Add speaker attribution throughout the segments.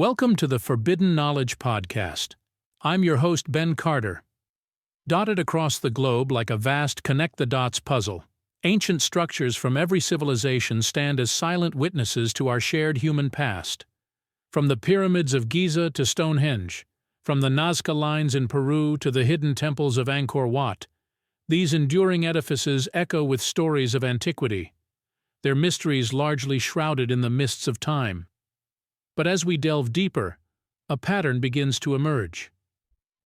Speaker 1: Welcome to the Forbidden Knowledge Podcast. I'm your host, Ben Carter. Dotted across the globe like a vast connect-the-dots puzzle, ancient structures from every civilization stand as silent witnesses to our shared human past. From the Pyramids of Giza to Stonehenge, from the Nazca Lines in Peru to the hidden temples of Angkor Wat, these enduring edifices echo with stories of antiquity, their mysteries largely shrouded in the mists of time. But as we delve deeper, a pattern begins to emerge.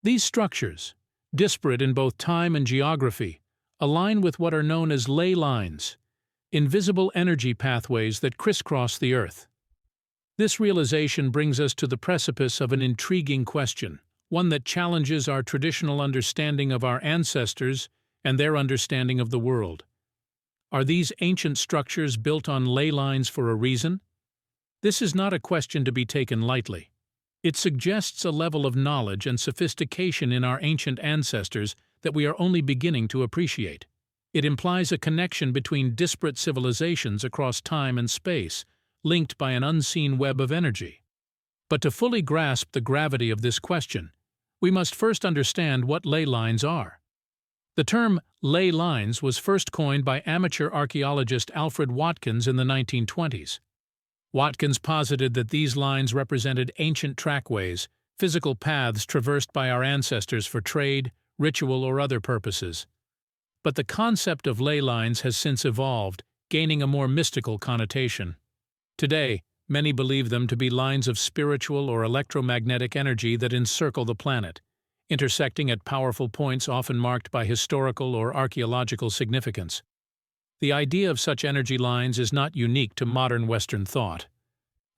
Speaker 1: These structures, disparate in both time and geography, align with what are known as ley lines, invisible energy pathways that crisscross the Earth. This realization brings us to the precipice of an intriguing question, one that challenges our traditional understanding of our ancestors and their understanding of the world. Are these ancient structures built on ley lines for a reason? This is not a question to be taken lightly. It suggests a level of knowledge and sophistication in our ancient ancestors that we are only beginning to appreciate. It implies a connection between disparate civilizations across time and space, linked by an unseen web of energy. But to fully grasp the gravity of this question, we must first understand what ley lines are. The term ley lines was first coined by amateur archaeologist Alfred Watkins in the 1920s. Watkins posited that these lines represented ancient trackways, physical paths traversed by our ancestors for trade, ritual, or other purposes. But the concept of ley lines has since evolved, gaining a more mystical connotation. Today, many believe them to be lines of spiritual or electromagnetic energy that encircle the planet, intersecting at powerful points often marked by historical or archaeological significance. The idea of such energy lines is not unique to modern Western thought.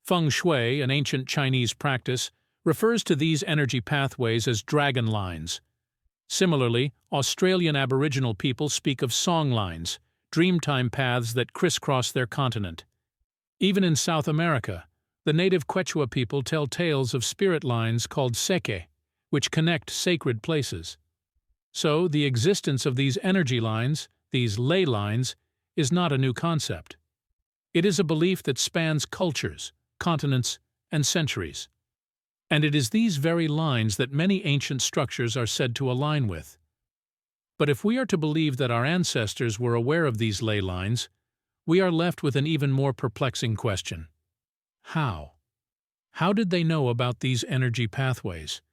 Speaker 1: Feng Shui, an ancient Chinese practice, refers to these energy pathways as dragon lines. Similarly, Australian Aboriginal people speak of song lines, dreamtime paths that crisscross their continent. Even in South America, the native Quechua people tell tales of spirit lines called seke, which connect sacred places. So, the existence of these energy lines, these ley lines, is not a new concept. It is a belief that spans cultures, continents, and centuries. And it is these very lines that many ancient structures are said to align with. But if we are to believe that our ancestors were aware of these ley lines, we are left with an even more perplexing question. How? How did they know about these energy pathways?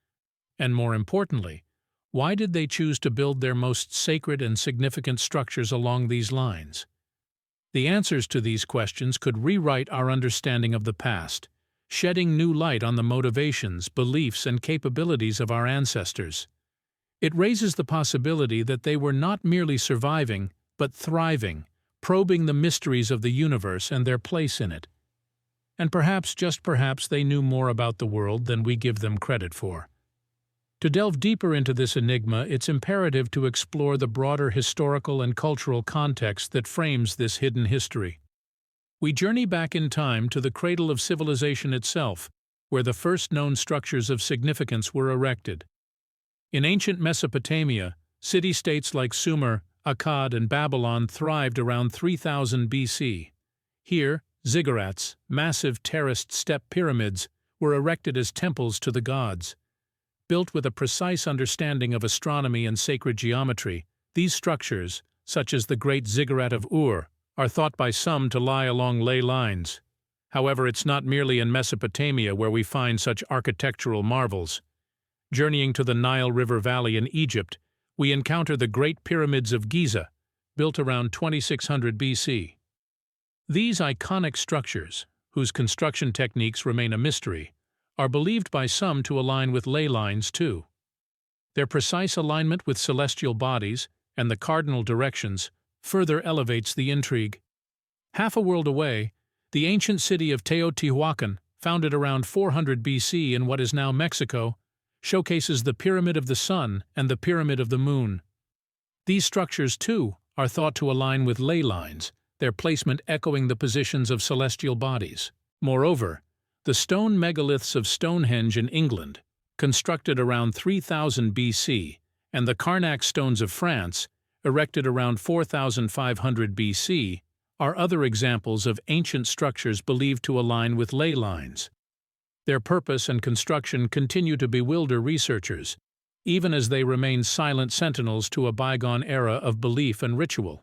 Speaker 1: And more importantly, why did they choose to build their most sacred and significant structures along these lines? The answers to these questions could rewrite our understanding of the past, shedding new light on the motivations, beliefs, and capabilities of our ancestors. It raises the possibility that they were not merely surviving, but thriving, probing the mysteries of the universe and their place in it. And perhaps, just perhaps, they knew more about the world than we give them credit for. To delve deeper into this enigma, it's imperative to explore the broader historical and cultural context that frames this hidden history. We journey back in time to the cradle of civilization itself, where the first known structures of significance were erected. In ancient Mesopotamia, city-states like Sumer, Akkad, and Babylon thrived around 3000 BC. Here, ziggurats, massive terraced step pyramids, were erected as temples to the gods. Built with a precise understanding of astronomy and sacred geometry, these structures, such as the Great Ziggurat of Ur, are thought by some to lie along ley lines. However, it's not merely in Mesopotamia where we find such architectural marvels. Journeying to the Nile River Valley in Egypt, we encounter the Great Pyramids of Giza, built around 2600 BC. These iconic structures, whose construction techniques remain a mystery, are believed by some to align with ley lines too. Their precise alignment with celestial bodies and the cardinal directions further elevates the intrigue. Half a world away, the ancient city of Teotihuacan, founded around 400 BC in what is now Mexico, showcases the Pyramid of the Sun and the Pyramid of the Moon. These structures, too, are thought to align with ley lines, their placement echoing the positions of celestial bodies. Moreover, the stone megaliths of Stonehenge in England, constructed around 3000 BC, and the Carnac stones of France, erected around 4500 BC, are other examples of ancient structures believed to align with ley lines. Their purpose and construction continue to bewilder researchers, even as they remain silent sentinels to a bygone era of belief and ritual.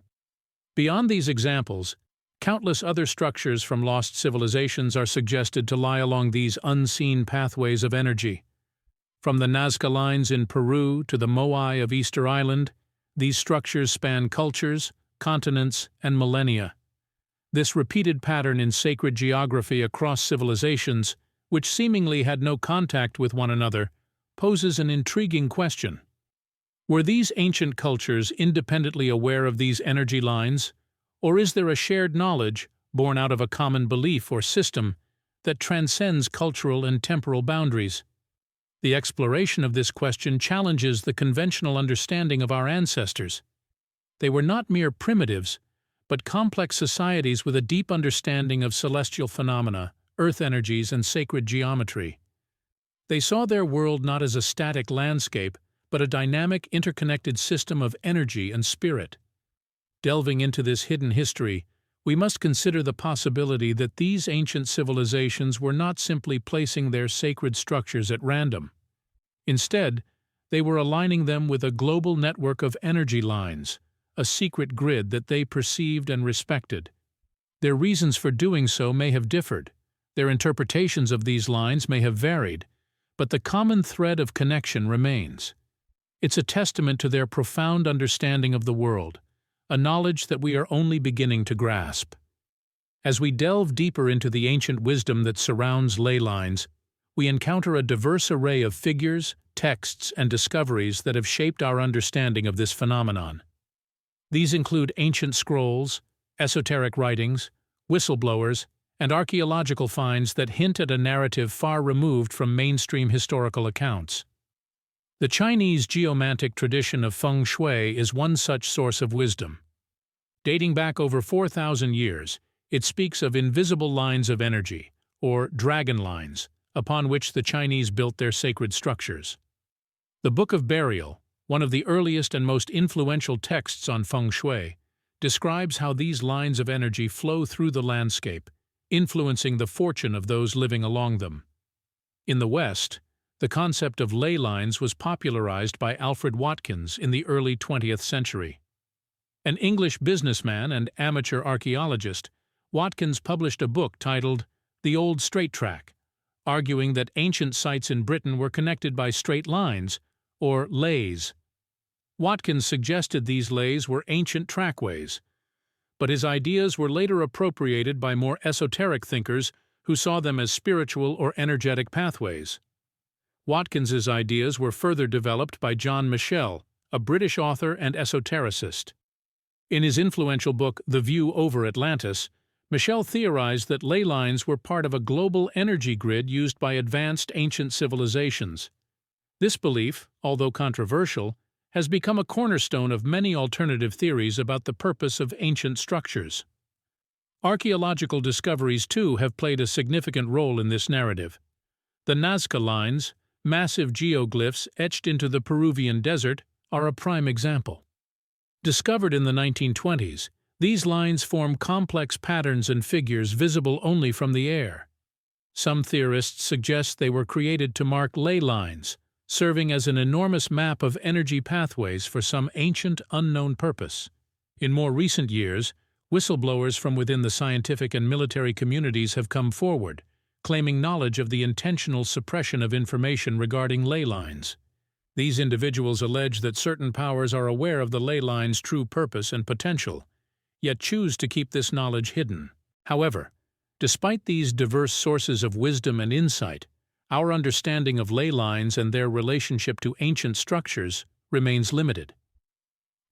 Speaker 1: Beyond these examples, countless other structures from lost civilizations are suggested to lie along these unseen pathways of energy. From the Nazca lines in Peru to the Moai of Easter Island, these structures span cultures, continents, and millennia. This repeated pattern in sacred geography across civilizations, which seemingly had no contact with one another, poses an intriguing question. Were these ancient cultures independently aware of these energy lines, or is there a shared knowledge, born out of a common belief or system, that transcends cultural and temporal boundaries? The exploration of this question challenges the conventional understanding of our ancestors. They were not mere primitives, but complex societies with a deep understanding of celestial phenomena, earth energies, and sacred geometry. They saw their world not as a static landscape, but a dynamic, interconnected system of energy and spirit. Delving into this hidden history, we must consider the possibility that these ancient civilizations were not simply placing their sacred structures at random. Instead, they were aligning them with a global network of energy lines, a secret grid that they perceived and respected. Their reasons for doing so may have differed. Their interpretations of these lines may have varied, but the common thread of connection remains. It's a testament to their profound understanding of the world, a knowledge that we are only beginning to grasp. As we delve deeper into the ancient wisdom that surrounds ley lines, we encounter a diverse array of figures, texts, and discoveries that have shaped our understanding of this phenomenon. These include ancient scrolls, esoteric writings, whistleblowers, and archaeological finds that hint at a narrative far removed from mainstream historical accounts. The Chinese geomantic tradition of feng shui is one such source of wisdom. Dating back over 4,000 years, it speaks of invisible lines of energy, or dragon lines, upon which the Chinese built their sacred structures. The Book of Burial, one of the earliest and most influential texts on feng shui, describes how these lines of energy flow through the landscape, influencing the fortune of those living along them. In the West, the concept of ley lines was popularized by Alfred Watkins in the early 20th century. An English businessman and amateur archaeologist, Watkins published a book titled The Old Straight Track, arguing that ancient sites in Britain were connected by straight lines, or leys. Watkins suggested these leys were ancient trackways, but his ideas were later appropriated by more esoteric thinkers who saw them as spiritual or energetic pathways. Watkins's ideas were further developed by John Michell, a British author and esotericist. In his influential book The View Over Atlantis, Michell theorized that ley lines were part of a global energy grid used by advanced ancient civilizations. This belief, although controversial, has become a cornerstone of many alternative theories about the purpose of ancient structures. Archaeological discoveries, too, have played a significant role in this narrative. The Nazca lines, massive geoglyphs etched into the Peruvian desert, are a prime example. Discovered in the 1920s, these lines form complex patterns and figures visible only from the air. Some theorists suggest they were created to mark ley lines, serving as an enormous map of energy pathways for some ancient, unknown purpose. In more recent years, whistleblowers from within the scientific and military communities have come forward, claiming knowledge of the intentional suppression of information regarding ley lines. These individuals allege that certain powers are aware of the ley line's true purpose and potential, yet choose to keep this knowledge hidden. However, despite these diverse sources of wisdom and insight, our understanding of ley lines and their relationship to ancient structures remains limited.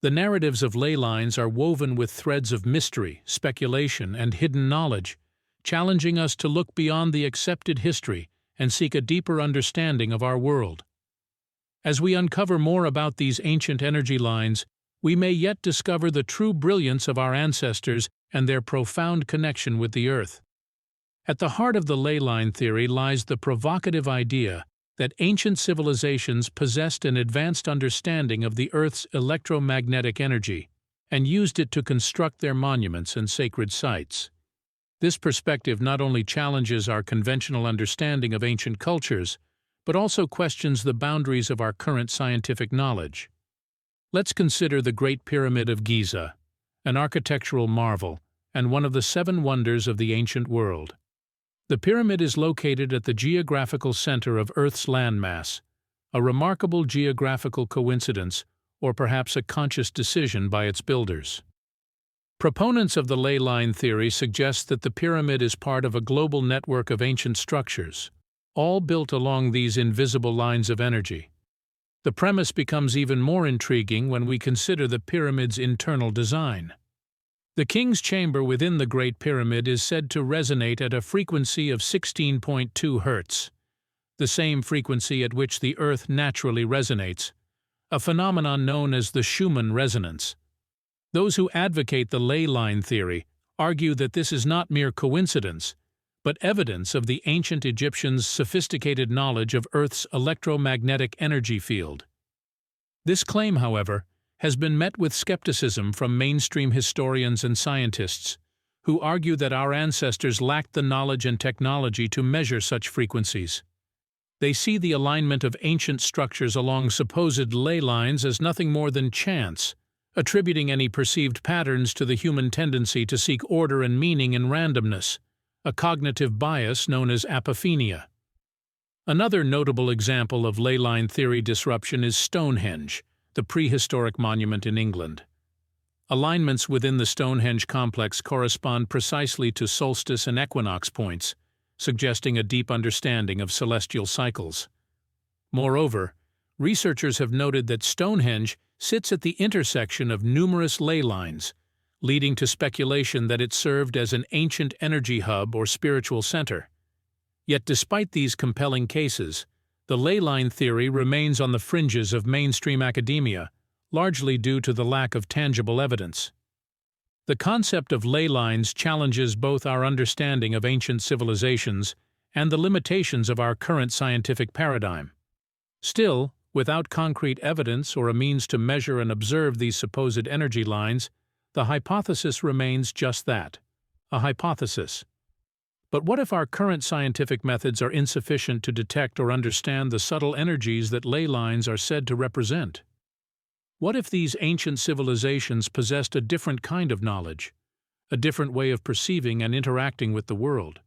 Speaker 1: The narratives of ley lines are woven with threads of mystery, speculation, and hidden knowledge, challenging us to look beyond the accepted history and seek a deeper understanding of our world. As we uncover more about these ancient energy lines, we may yet discover the true brilliance of our ancestors and their profound connection with the Earth. At the heart of the ley line theory lies the provocative idea that ancient civilizations possessed an advanced understanding of the Earth's electromagnetic energy and used it to construct their monuments and sacred sites. This perspective not only challenges our conventional understanding of ancient cultures, but also questions the boundaries of our current scientific knowledge. Let's consider the Great Pyramid of Giza, an architectural marvel and one of the seven wonders of the ancient world. The pyramid is located at the geographical center of Earth's landmass, a remarkable geographical coincidence, or perhaps a conscious decision by its builders. Proponents of the ley line theory suggest that the pyramid is part of a global network of ancient structures, all built along these invisible lines of energy. The premise becomes even more intriguing when we consider the pyramid's internal design. The king's chamber within the Great Pyramid is said to resonate at a frequency of 16.2 Hz, the same frequency at which the Earth naturally resonates, a phenomenon known as the Schumann resonance. Those who advocate the ley line theory argue that this is not mere coincidence, but evidence of the ancient Egyptians' sophisticated knowledge of Earth's electromagnetic energy field. This claim, however, has been met with skepticism from mainstream historians and scientists, who argue that our ancestors lacked the knowledge and technology to measure such frequencies. They see the alignment of ancient structures along supposed ley lines as nothing more than chance, attributing any perceived patterns to the human tendency to seek order and meaning in randomness, a cognitive bias known as apophenia. Another notable example of ley line theory disruption is Stonehenge, the prehistoric monument in England. Alignments within the Stonehenge complex correspond precisely to solstice and equinox points, suggesting a deep understanding of celestial cycles. Moreover, researchers have noted that Stonehenge sits at the intersection of numerous ley lines, leading to speculation that it served as an ancient energy hub or spiritual center. Yet despite these compelling cases, the ley line theory remains on the fringes of mainstream academia, largely due to the lack of tangible evidence. The concept of ley lines challenges both our understanding of ancient civilizations and the limitations of our current scientific paradigm. Still, without concrete evidence or a means to measure and observe these supposed energy lines, the hypothesis remains just that, a hypothesis. But what if our current scientific methods are insufficient to detect or understand the subtle energies that ley lines are said to represent? What if these ancient civilizations possessed a different kind of knowledge, a different way of perceiving and interacting with the world?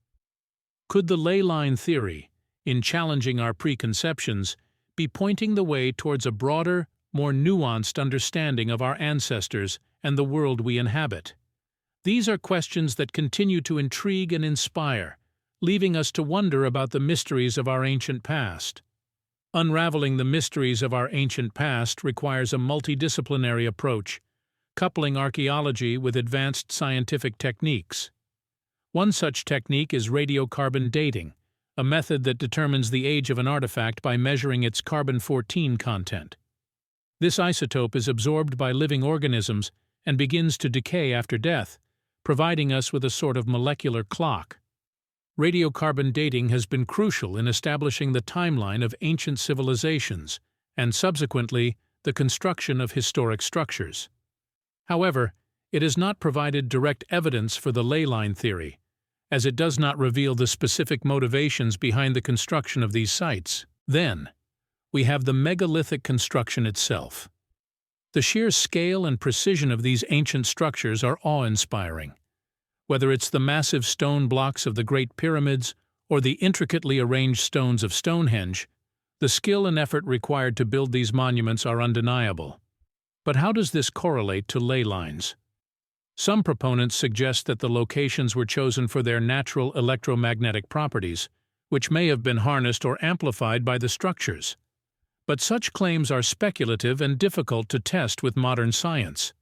Speaker 1: Could the ley line theory, in challenging our preconceptions, be pointing the way towards a broader, more nuanced understanding of our ancestors and the world we inhabit? These are questions that continue to intrigue and inspire, leaving us to wonder about the mysteries of our ancient past. Unraveling the mysteries of our ancient past requires a multidisciplinary approach, coupling archaeology with advanced scientific techniques. One such technique is radiocarbon dating, a method that determines the age of an artifact by measuring its carbon-14 content. This isotope is absorbed by living organisms and begins to decay after death, providing us with a sort of molecular clock. Radiocarbon dating has been crucial in establishing the timeline of ancient civilizations and, subsequently, the construction of historic structures. However, it has not provided direct evidence for the ley line theory, as it does not reveal the specific motivations behind the construction of these sites. Then, we have the megalithic construction itself. The sheer scale and precision of these ancient structures are awe-inspiring. Whether it's the massive stone blocks of the Great Pyramids or the intricately arranged stones of Stonehenge, the skill and effort required to build these monuments are undeniable. But how does this correlate to ley lines? Some proponents suggest that the locations were chosen for their natural electromagnetic properties, which may have been harnessed or amplified by the structures. But such claims are speculative and difficult to test with modern science.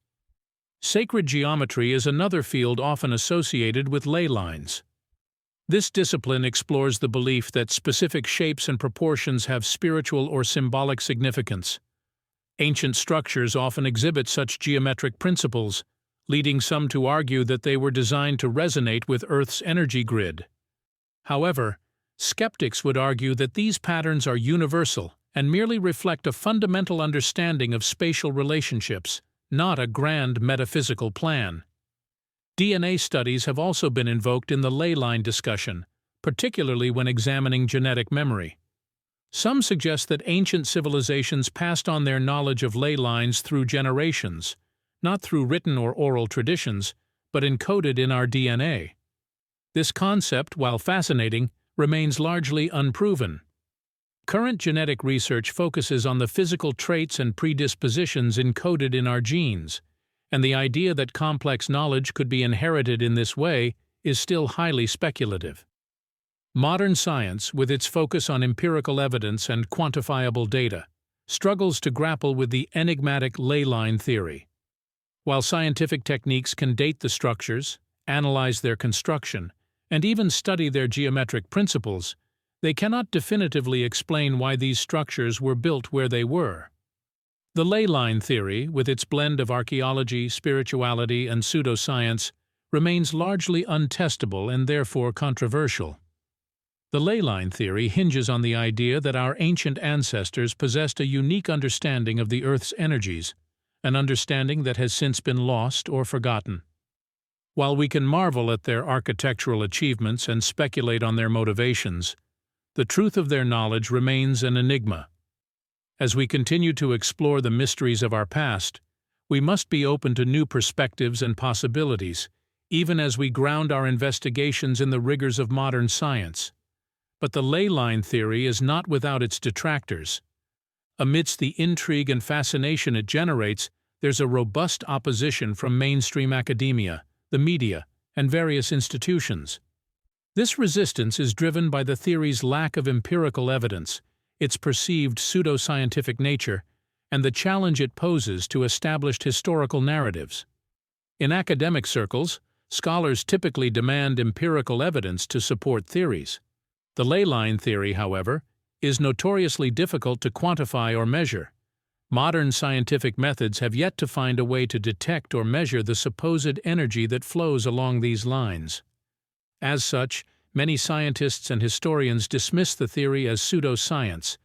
Speaker 1: Sacred geometry is another field often associated with ley lines. This discipline explores the belief that specific shapes and proportions have spiritual or symbolic significance. Ancient structures often exhibit such geometric principles, leading some to argue that they were designed to resonate with Earth's energy grid. However, skeptics would argue that these patterns are universal and merely reflect a fundamental understanding of spatial relationships, not a grand metaphysical plan. DNA studies have also been invoked in the ley line discussion, particularly when examining genetic memory. Some suggest that ancient civilizations passed on their knowledge of ley lines through generations, not through written or oral traditions, but encoded in our DNA. This concept, while fascinating, remains largely unproven. Current genetic research focuses on the physical traits and predispositions encoded in our genes, and the idea that complex knowledge could be inherited in this way is still highly speculative. Modern science, with its focus on empirical evidence and quantifiable data, struggles to grapple with the enigmatic ley line theory. While scientific techniques can date the structures, analyze their construction, and even study their geometric principles, they cannot definitively explain why these structures were built where they were. The ley line theory, with its blend of archaeology, spirituality, and pseudoscience, remains largely untestable and therefore controversial. The ley line theory hinges on the idea that our ancient ancestors possessed a unique understanding of the Earth's energies, an understanding that has since been lost or forgotten. While we can marvel at their architectural achievements and speculate on their motivations, the truth of their knowledge remains an enigma. As we continue to explore the mysteries of our past, we must be open to new perspectives and possibilities, even as we ground our investigations in the rigors of modern science. But the ley line theory is not without its detractors. Amidst the intrigue and fascination it generates, there's a robust opposition from mainstream academia, the media, and various institutions. This resistance is driven by the theory's lack of empirical evidence, its perceived pseudoscientific nature, and the challenge it poses to established historical narratives. In academic circles, scholars typically demand empirical evidence to support theories. The ley line theory, however, is notoriously difficult to quantify or measure. Modern scientific methods have yet to find a way to detect or measure the supposed energy that flows along these lines. As such, many scientists and historians dismiss the theory as pseudoscience,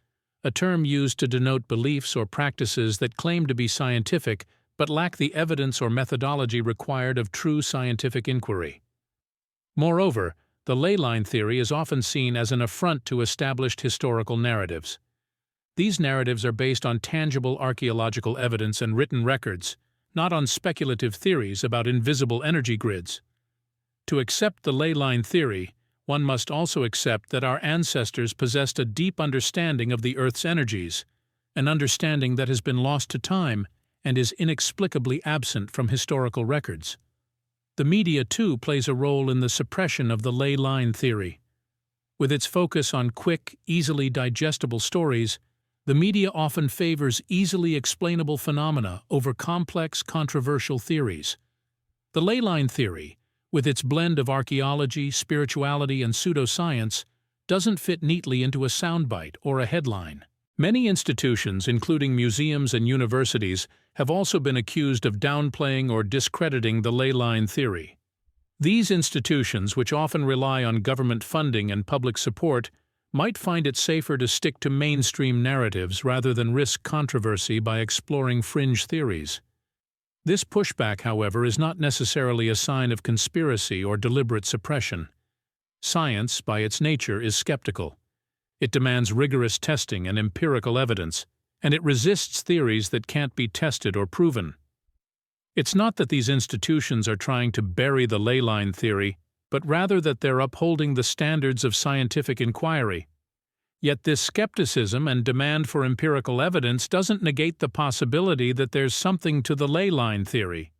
Speaker 1: a term used to denote beliefs or practices that claim to be scientific but lack the evidence or methodology required of true scientific inquiry. Moreover, the ley line theory is often seen as an affront to established historical narratives. These narratives are based on tangible archaeological evidence and written records, not on speculative theories about invisible energy grids. To accept the ley line theory, one must also accept that our ancestors possessed a deep understanding of the Earth's energies, an understanding that has been lost to time and is inexplicably absent from historical records. The media, too, plays a role in the suppression of the ley line theory. With its focus on quick, easily digestible stories, the media often favors easily explainable phenomena over complex, controversial theories. The ley line theory, with its blend of archaeology, spirituality, and pseudoscience, doesn't fit neatly into a soundbite or a headline. Many institutions, including museums and universities, have also been accused of downplaying or discrediting the ley line theory. These institutions, which often rely on government funding and public support, might find it safer to stick to mainstream narratives rather than risk controversy by exploring fringe theories. This pushback, however, is not necessarily a sign of conspiracy or deliberate suppression. Science, by its nature, is skeptical. It demands rigorous testing and empirical evidence, and it resists theories that can't be tested or proven. It's not that these institutions are trying to bury the ley line theory, but rather that they're upholding the standards of scientific inquiry. Yet this skepticism and demand for empirical evidence doesn't negate the possibility that there's something to the ley line theory.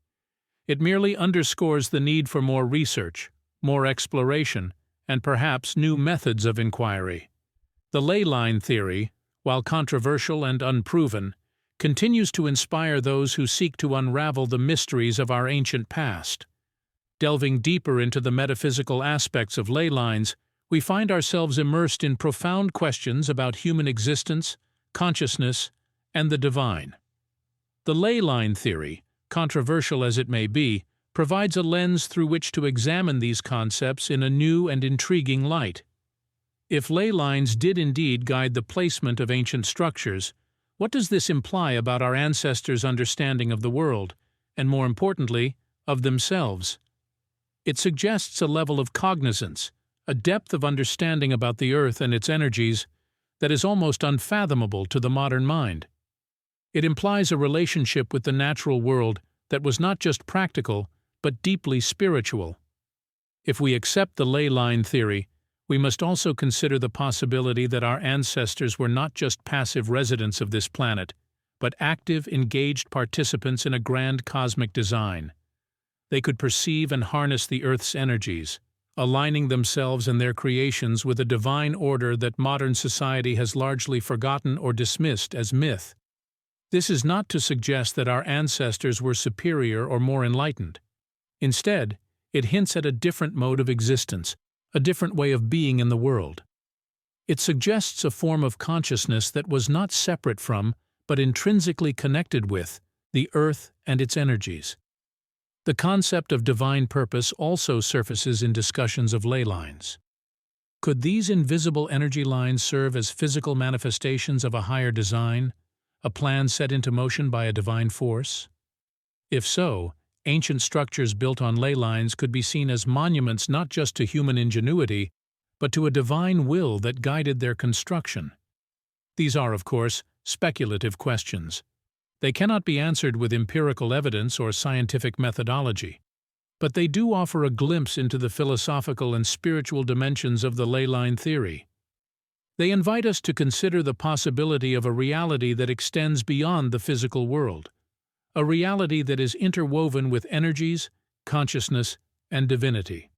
Speaker 1: It merely underscores the need for more research, more exploration, and perhaps new methods of inquiry. The ley line theory, while controversial and unproven, continues to inspire those who seek to unravel the mysteries of our ancient past. Delving deeper into the metaphysical aspects of ley lines, we find ourselves immersed in profound questions about human existence, consciousness, and the divine. The ley line theory, controversial as it may be, provides a lens through which to examine these concepts in a new and intriguing light. If ley lines did indeed guide the placement of ancient structures, what does this imply about our ancestors' understanding of the world, and more importantly, of themselves? It suggests a level of cognizance, a depth of understanding about the Earth and its energies that is almost unfathomable to the modern mind. It implies a relationship with the natural world that was not just practical, but deeply spiritual. If we accept the ley line theory, we must also consider the possibility that our ancestors were not just passive residents of this planet, but active, engaged participants in a grand cosmic design. They could perceive and harness the Earth's energies, aligning themselves and their creations with a divine order that modern society has largely forgotten or dismissed as myth. This is not to suggest that our ancestors were superior or more enlightened. Instead, it hints at a different mode of existence, a different way of being in the world. It suggests a form of consciousness that was not separate from, but intrinsically connected with, the Earth and its energies. The concept of divine purpose also surfaces in discussions of ley lines. Could these invisible energy lines serve as physical manifestations of a higher design, a plan set into motion by a divine force? If so, ancient structures built on ley lines could be seen as monuments not just to human ingenuity, but to a divine will that guided their construction. These are, of course, speculative questions. They cannot be answered with empirical evidence or scientific methodology, but they do offer a glimpse into the philosophical and spiritual dimensions of the ley line theory. They invite us to consider the possibility of a reality that extends beyond the physical world, a reality that is interwoven with energies, consciousness, and divinity.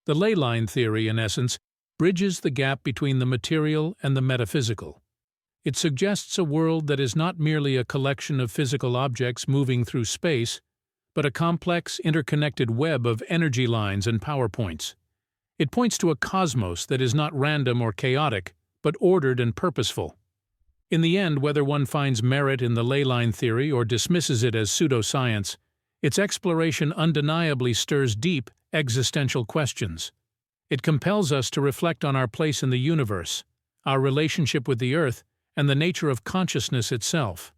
Speaker 1: The ley line theory, in essence, bridges the gap between the material and the metaphysical. It suggests a world that is not merely a collection of physical objects moving through space, but a complex, interconnected web of energy lines and power points. It points to a cosmos that is not random or chaotic, but ordered and purposeful. In the end, whether one finds merit in the ley line theory or dismisses it as pseudoscience, its exploration undeniably stirs deep, existential questions. It compels us to reflect on our place in the universe, our relationship with the Earth, and the nature of consciousness itself.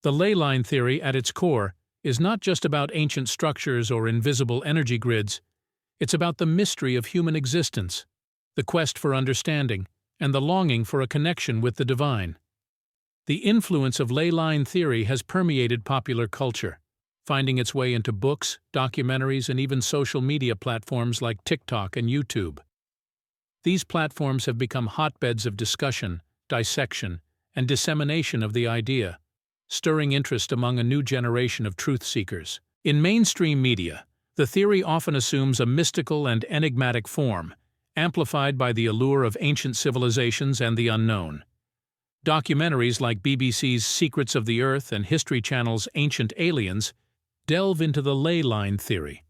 Speaker 1: The ley line theory, at its core, is not just about ancient structures or invisible energy grids. It's about the mystery of human existence, the quest for understanding, and the longing for a connection with the divine. The influence of ley line theory has permeated popular culture, finding its way into books, documentaries, and even social media platforms like TikTok and YouTube. These platforms have become hotbeds of discussion, dissection, and dissemination of the idea, stirring interest among a new generation of truth seekers. In mainstream media, the theory often assumes a mystical and enigmatic form, amplified by the allure of ancient civilizations and the unknown. Documentaries like BBC's Secrets of the Earth and History Channel's Ancient Aliens delve into the ley line theory,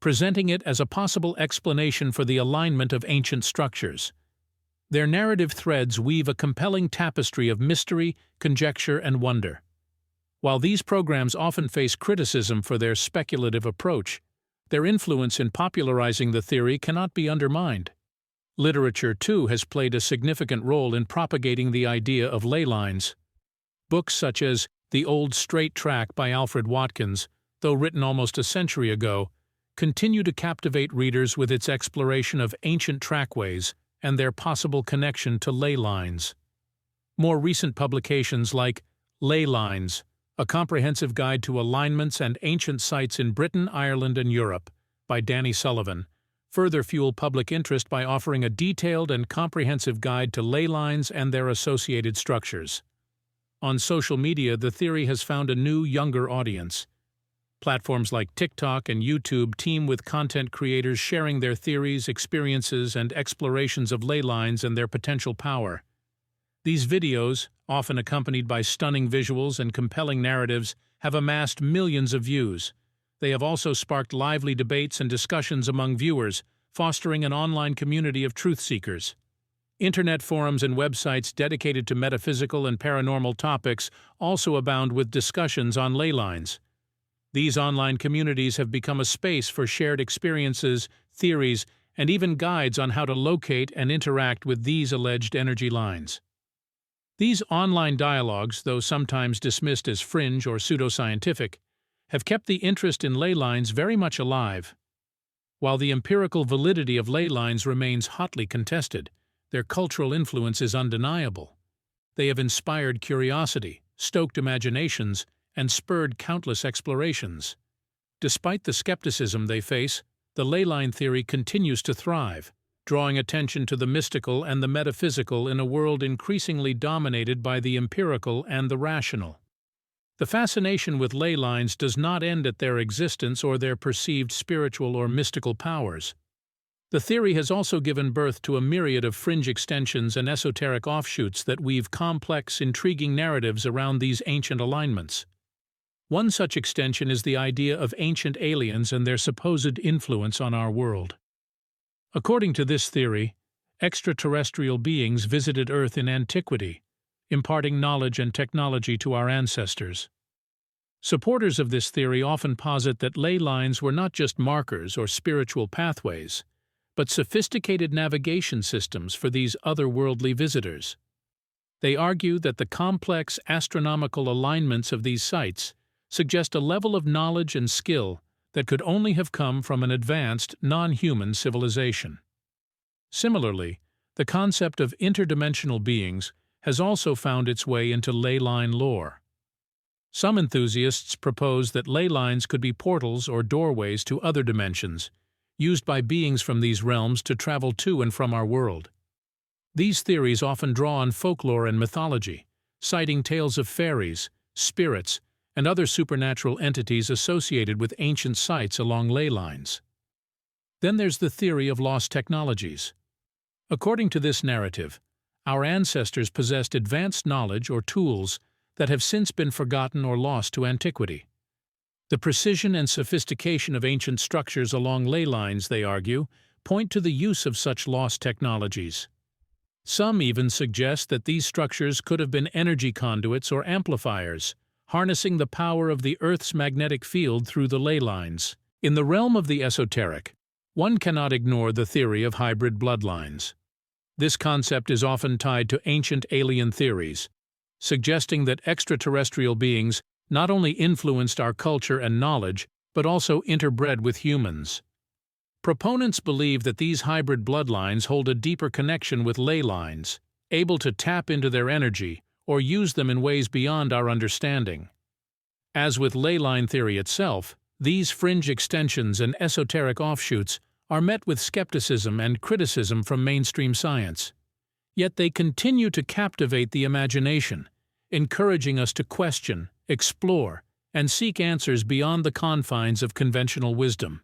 Speaker 1: presenting it as a possible explanation for the alignment of ancient structures. Their narrative threads weave a compelling tapestry of mystery, conjecture, and wonder. While these programs often face criticism for their speculative approach, their influence in popularizing the theory cannot be undermined. Literature, too, has played a significant role in propagating the idea of ley lines. Books such as The Old Straight Track by Alfred Watkins, though written almost a century ago, continue to captivate readers with its exploration of ancient trackways and their possible connection to ley lines. More recent publications like Ley Lines, A Comprehensive Guide to Alignments and Ancient Sites in Britain, Ireland, and Europe, by Danny Sullivan, further fuel public interest by offering a detailed and comprehensive guide to ley lines and their associated structures. On social media, the theory has found a new, younger audience. Platforms like TikTok and YouTube teem with content creators sharing their theories, experiences, and explorations of ley lines and their potential power. These videos, often accompanied by stunning visuals and compelling narratives, have amassed millions of views. They have also sparked lively debates and discussions among viewers, fostering an online community of truth seekers. Internet forums and websites dedicated to metaphysical and paranormal topics also abound with discussions on ley lines. These online communities have become a space for shared experiences, theories, and even guides on how to locate and interact with these alleged energy lines. These online dialogues, though sometimes dismissed as fringe or pseudoscientific, have kept the interest in ley lines very much alive. While the empirical validity of ley lines remains hotly contested, their cultural influence is undeniable. They have inspired curiosity, stoked imaginations, and spurred countless explorations. Despite the skepticism they face, the ley line theory continues to thrive, drawing attention to the mystical and the metaphysical in a world increasingly dominated by the empirical and the rational. The fascination with ley lines does not end at their existence or their perceived spiritual or mystical powers. The theory has also given birth to a myriad of fringe extensions and esoteric offshoots that weave complex, intriguing narratives around these ancient alignments. One such extension is the idea of ancient aliens and their supposed influence on our world. According to this theory, extraterrestrial beings visited Earth in antiquity, imparting knowledge and technology to our ancestors. Supporters of this theory often posit that ley lines were not just markers or spiritual pathways, but sophisticated navigation systems for these otherworldly visitors. They argue that the complex astronomical alignments of these sites suggest a level of knowledge and skill that could only have come from an advanced, non-human civilization. Similarly, the concept of interdimensional beings has also found its way into ley line lore. Some enthusiasts propose that ley lines could be portals or doorways to other dimensions, used by beings from these realms to travel to and from our world. These theories often draw on folklore and mythology, citing tales of fairies, spirits, and other supernatural entities associated with ancient sites along ley lines. Then there's the theory of lost technologies. According to this narrative, our ancestors possessed advanced knowledge or tools that have since been forgotten or lost to antiquity. The precision and sophistication of ancient structures along ley lines, they argue, point to the use of such lost technologies. Some even suggest that these structures could have been energy conduits or amplifiers, harnessing the power of the Earth's magnetic field through the ley lines. In the realm of the esoteric, one cannot ignore the theory of hybrid bloodlines. This concept is often tied to ancient alien theories, suggesting that extraterrestrial beings not only influenced our culture and knowledge, but also interbred with humans. Proponents believe that these hybrid bloodlines hold a deeper connection with ley lines, able to tap into their energy or use them in ways beyond our understanding. As with ley line theory itself, these fringe extensions and esoteric offshoots are met with skepticism and criticism from mainstream science. Yet they continue to captivate the imagination, encouraging us to question, explore, and seek answers beyond the confines of conventional wisdom.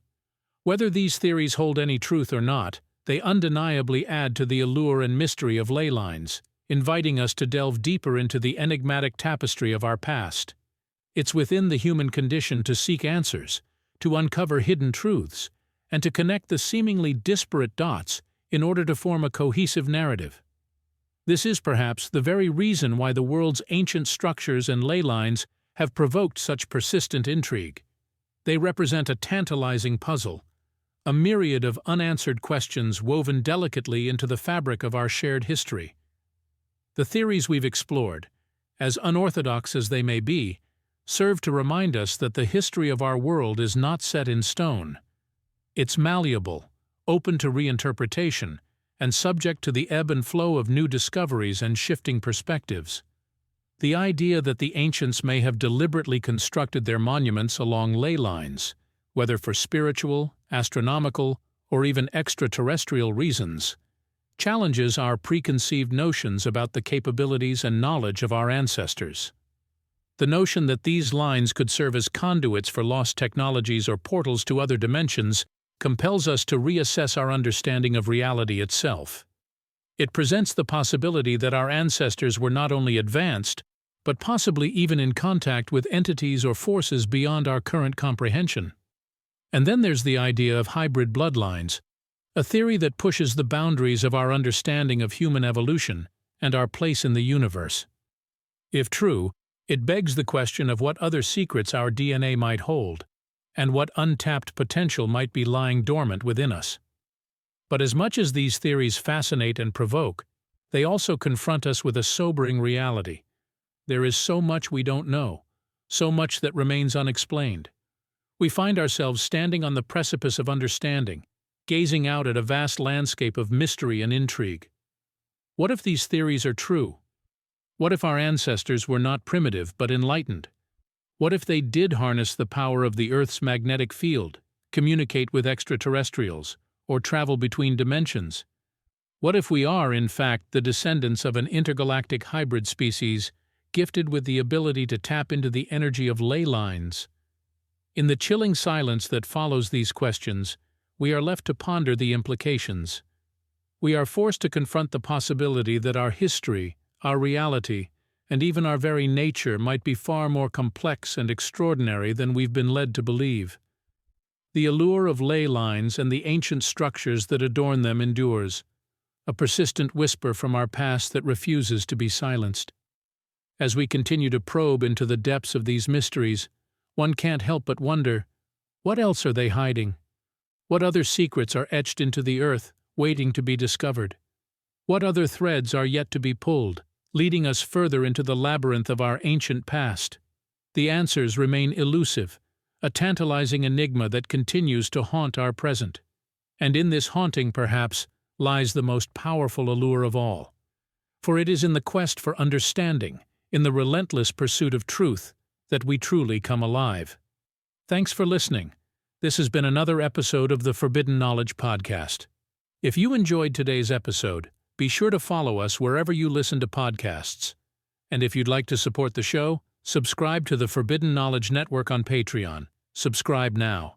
Speaker 1: Whether these theories hold any truth or not, they undeniably add to the allure and mystery of ley lines, inviting us to delve deeper into the enigmatic tapestry of our past. It's within the human condition to seek answers, to uncover hidden truths, and to connect the seemingly disparate dots in order to form a cohesive narrative. This is perhaps the very reason why the world's ancient structures and ley lines have provoked such persistent intrigue. They represent a tantalizing puzzle, a myriad of unanswered questions woven delicately into the fabric of our shared history. The theories we've explored, as unorthodox as they may be, serve to remind us that the history of our world is not set in stone. It's malleable, open to reinterpretation, and subject to the ebb and flow of new discoveries and shifting perspectives. The idea that the ancients may have deliberately constructed their monuments along ley lines, whether for spiritual, astronomical, or even extraterrestrial reasons, challenges our preconceived notions about the capabilities and knowledge of our ancestors. The notion that these lines could serve as conduits for lost technologies or portals to other dimensions compels us to reassess our understanding of reality itself. It presents the possibility that our ancestors were not only advanced, but possibly even in contact with entities or forces beyond our current comprehension. And then there's the idea of hybrid bloodlines, a theory that pushes the boundaries of our understanding of human evolution and our place in the universe. If true, it begs the question of what other secrets our DNA might hold, and what untapped potential might be lying dormant within us. But as much as these theories fascinate and provoke, they also confront us with a sobering reality. There is so much we don't know, so much that remains unexplained. We find ourselves standing on the precipice of understanding, gazing out at a vast landscape of mystery and intrigue. What if these theories are true? What if our ancestors were not primitive but enlightened? What if they did harness the power of the Earth's magnetic field, communicate with extraterrestrials, or travel between dimensions? What if we are, in fact, the descendants of an intergalactic hybrid species, gifted with the ability to tap into the energy of ley lines? In the chilling silence that follows these questions, we are left to ponder the implications. We are forced to confront the possibility that our history, our reality, and even our very nature might be far more complex and extraordinary than we've been led to believe. The allure of ley lines and the ancient structures that adorn them endures, a persistent whisper from our past that refuses to be silenced. As we continue to probe into the depths of these mysteries, one can't help but wonder, what else are they hiding? What other secrets are etched into the earth, waiting to be discovered? What other threads are yet to be pulled, leading us further into the labyrinth of our ancient past? The answers remain elusive, a tantalizing enigma that continues to haunt our present. And in this haunting, perhaps, lies the most powerful allure of all. For it is in the quest for understanding, in the relentless pursuit of truth, that we truly come alive. Thanks for listening. This has been another episode of the Forbidden Knowledge Podcast. If you enjoyed today's episode, be sure to follow us wherever you listen to podcasts. And if you'd like to support the show, subscribe to the Forbidden Knowledge Network on Patreon. Subscribe now.